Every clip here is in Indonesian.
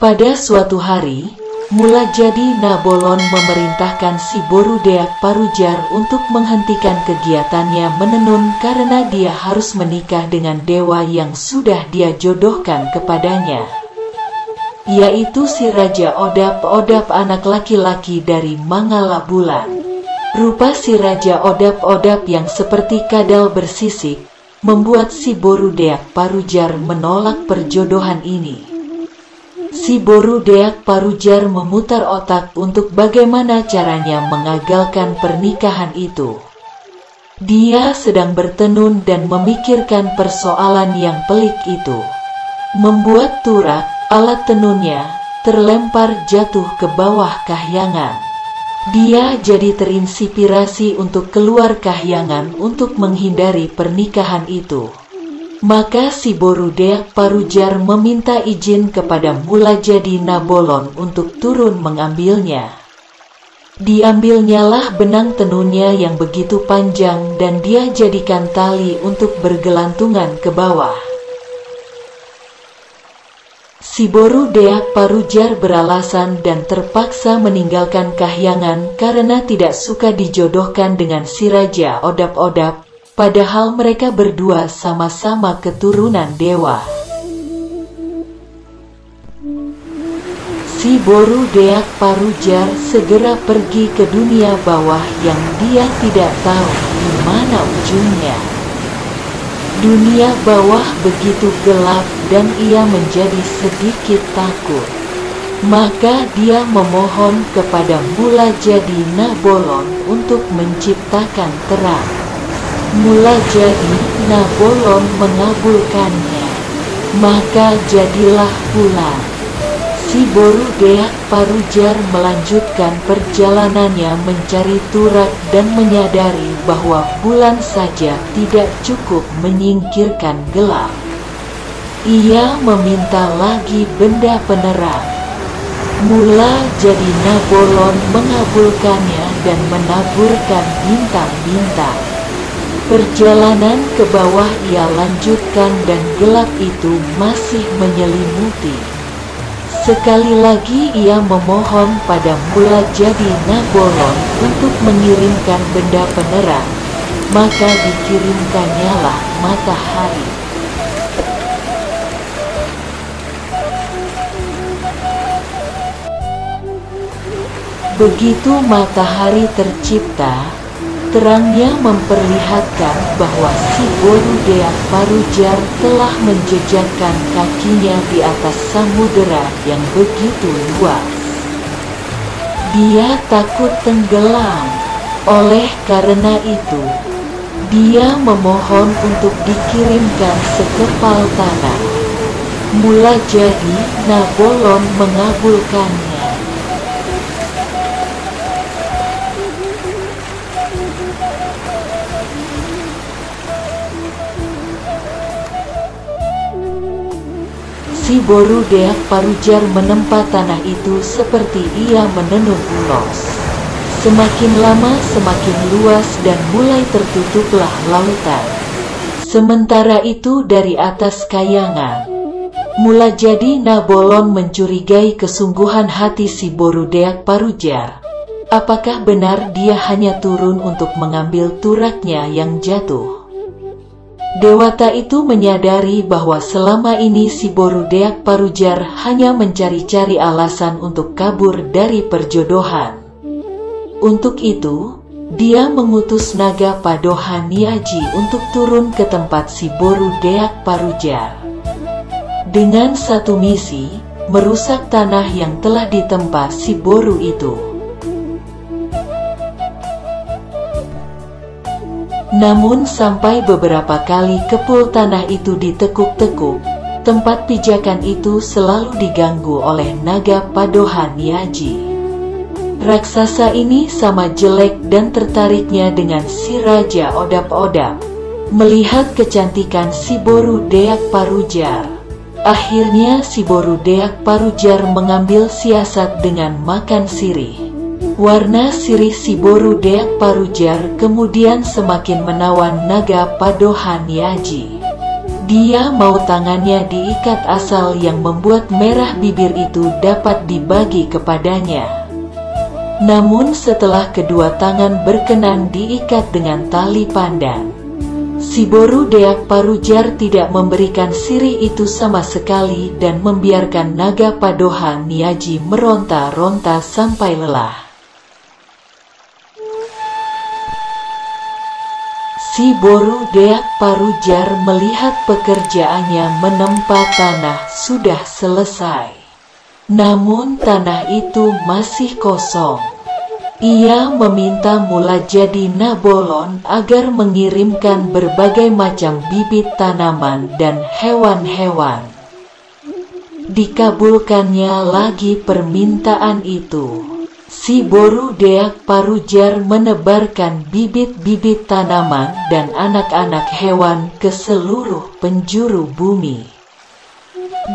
Pada suatu hari, Mulajadi Nabolon memerintahkan si Boru Deak Parujar untuk menghentikan kegiatannya menenun karena dia harus menikah dengan dewa yang sudah dia jodohkan kepadanya, yaitu si Raja Odap-Odap, anak laki-laki dari Mangala Bulan. Rupa si Raja Odap-Odap yang seperti kadal bersisik membuat si Boru Deak Parujar menolak perjodohan ini. Si Boru Deak Parujar memutar otak untuk bagaimana caranya mengagalkan pernikahan itu. Dia sedang bertenun dan memikirkan persoalan yang pelik itu. Membuat turak, alat tenunnya, terlempar jatuh ke bawah kahyangan. Dia jadi terinspirasi untuk keluar kahyangan untuk menghindari pernikahan itu. Maka si Boru Deak Parujar meminta izin kepada Mulajadi Nabolon untuk turun mengambilnya. Diambilnyalah benang tenunnya yang begitu panjang dan dia jadikan tali untuk bergelantungan ke bawah. Si Boru Deak Parujar beralasan dan terpaksa meninggalkan kahyangan karena tidak suka dijodohkan dengan si Raja Odap-Odap. Padahal mereka berdua sama-sama keturunan dewa. Si Boru Deak Parujar segera pergi ke dunia bawah yang dia tidak tahu di mana ujungnya. Dunia bawah begitu gelap dan ia menjadi sedikit takut. Maka dia memohon kepada Mulajadi Nabolon untuk menciptakan terang. Mulajadi Nabolon mengabulkannya, maka jadilah bulan. Si Boru Deak Parujar melanjutkan perjalanannya mencari turak dan menyadari bahwa bulan saja tidak cukup menyingkirkan gelap. Ia meminta lagi benda penerang. Mulajadi Nabolon mengabulkannya dan menaburkan bintang-bintang. Perjalanan ke bawah ia lanjutkan dan gelap itu masih menyelimuti. Sekali lagi ia memohon pada Mulajadi Nabolon untuk mengirimkan benda penerang, maka dikirimkannyalah matahari. Begitu matahari tercipta, terangnya memperlihatkan bahwa si Boru Deak Parujar telah menjejakkan kakinya di atas samudera yang begitu luas. Dia takut tenggelam. Oleh karena itu, dia memohon untuk dikirimkan sekepal tanah. Mulajadi Nabolon mengabulkannya. Si Boru Deak Parujar menempa tanah itu seperti ia menenun ulos. Semakin lama semakin luas dan mulai tertutuplah lautan. Sementara itu dari atas kayangan, Mulajadi Nabolon mencurigai kesungguhan hati si Boru Deak Parujar. Apakah benar dia hanya turun untuk mengambil turaknya yang jatuh? Dewata itu menyadari bahwa selama ini si Boru Deak Parujar hanya mencari-cari alasan untuk kabur dari perjodohan. Untuk itu, dia mengutus naga Padohan Niaji untuk turun ke tempat si Boru Deak Parujar. Dengan satu misi, merusak tanah yang telah ditempa si Boru itu. Namun sampai beberapa kali kepul tanah itu ditekuk-tekuk, tempat pijakan itu selalu diganggu oleh naga Padohan Niaji. Raksasa ini sama jelek dan tertariknya dengan si Raja Odap-Odap. Melihat kecantikan si Boru Deak Parujar, akhirnya si Boru Deak Parujar mengambil siasat dengan makan sirih. Warna sirih si Boru Deak Parujar kemudian semakin menawan naga Padohan Niaji. Dia mau tangannya diikat asal yang membuat merah bibir itu dapat dibagi kepadanya. Namun setelah kedua tangan berkenan diikat dengan tali pandan, si Boru Deak Parujar tidak memberikan sirih itu sama sekali dan membiarkan naga Padoha Niaji meronta-ronta sampai lelah. Si Boru Deak Parujar melihat pekerjaannya menempa tanah sudah selesai. Namun tanah itu masih kosong. Ia meminta Mulajadi Nabolon agar mengirimkan berbagai macam bibit tanaman dan hewan-hewan. Dikabulkannya lagi permintaan itu. Si Boru Deak Parujar menebarkan bibit-bibit tanaman dan anak-anak hewan ke seluruh penjuru bumi.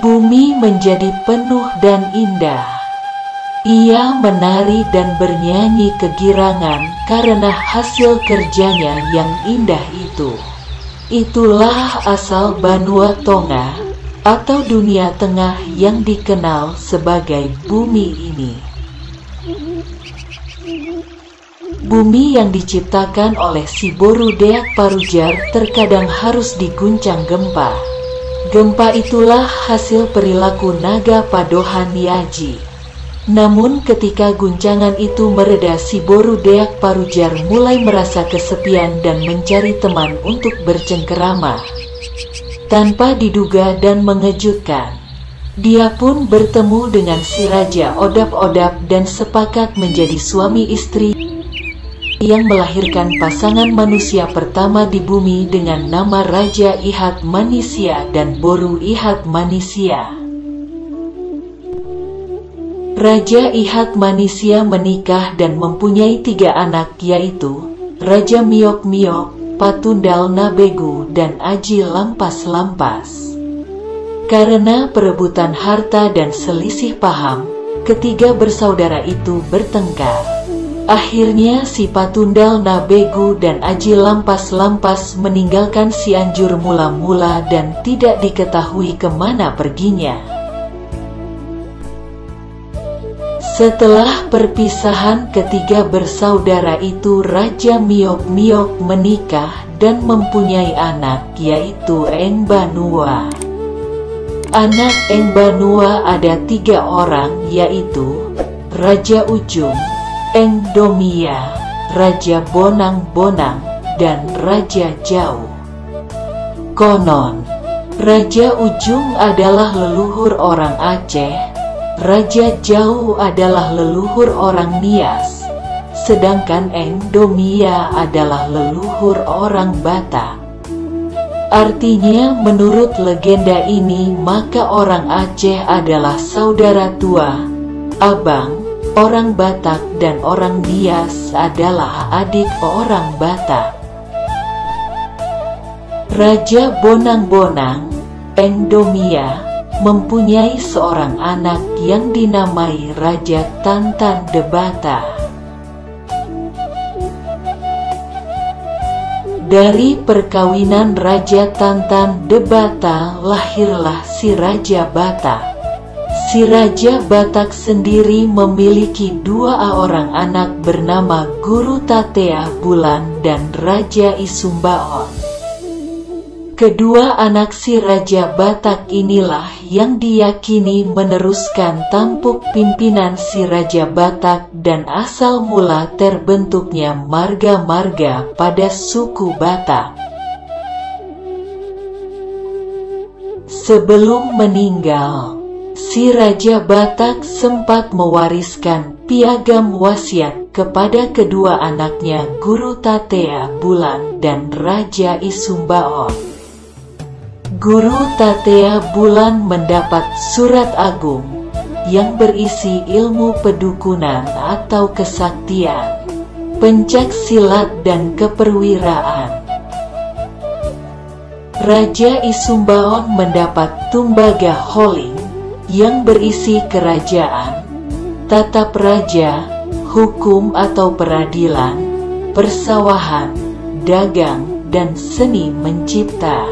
Bumi menjadi penuh dan indah. Ia menari dan bernyanyi kegirangan karena hasil kerjanya yang indah itu. Itulah asal Banua Tonga atau dunia tengah yang dikenal sebagai bumi ini. Bumi yang diciptakan oleh si Boru Deak Parujar terkadang harus diguncang gempa. Gempa itulah hasil perilaku naga Padoha Niaji. Namun ketika guncangan itu mereda, si Boru Deak Parujar mulai merasa kesepian dan mencari teman untuk bercengkerama. Tanpa diduga dan mengejutkan, dia pun bertemu dengan si Raja Odap-Odap dan sepakat menjadi suami istri yang melahirkan pasangan manusia pertama di bumi dengan nama Raja Ihat Manisia dan Boru Ihat Manisia. Raja Ihat Manisia menikah dan mempunyai 3 anak, yaitu Raja Miok Miok, Patundal Nabegu, dan Aji Lampas Lampas. Karena perebutan harta dan selisih paham, ketiga bersaudara itu bertengkar. Akhirnya si Patundal Nabegu dan Aji Lampas Lampas meninggalkan Cianjur mula-mula dan tidak diketahui kemana perginya. Setelah perpisahan ketiga bersaudara itu, Raja Miok Miok menikah dan mempunyai anak, yaitu Eng Banua. Anak Eng Banua ada 3 orang, yaitu Raja Ujung, Eng Domia, Raja Bonang-Bonang, dan Raja Jau. Konon, Raja Ujung adalah leluhur orang Aceh, Raja Jau adalah leluhur orang Nias, sedangkan Eng Domia adalah leluhur orang Batak. Artinya menurut legenda ini, maka orang Aceh adalah saudara tua, abang, orang Batak, dan orang Nias adalah adik orang Batak. Raja Bonang-Bonang, Eng Domia, mempunyai seorang anak yang dinamai Raja Tantan de Bata. Dari perkawinan Raja Tantan de Bata lahirlah si Raja Batak. Si Raja Batak sendiri memiliki 2 orang anak bernama Guru Tatea Bulan dan Raja Isumbaon. Kedua anak si Raja Batak inilah yang diyakini meneruskan tampuk pimpinan si Raja Batak dan asal mula terbentuknya marga-marga pada suku Batak. Sebelum meninggal, si Raja Batak sempat mewariskan piagam wasiat kepada kedua anaknya, Guru Tatea Bulan dan Raja Isumbaon. Guru Tatea Bulan mendapat surat agung yang berisi ilmu pedukunan atau kesaktian, pencak silat dan keperwiraan. Raja Isumbaon mendapat Tumbaga Holing yang berisi kerajaan, tatap raja, hukum atau peradilan, persawahan, dagang, dan seni mencipta.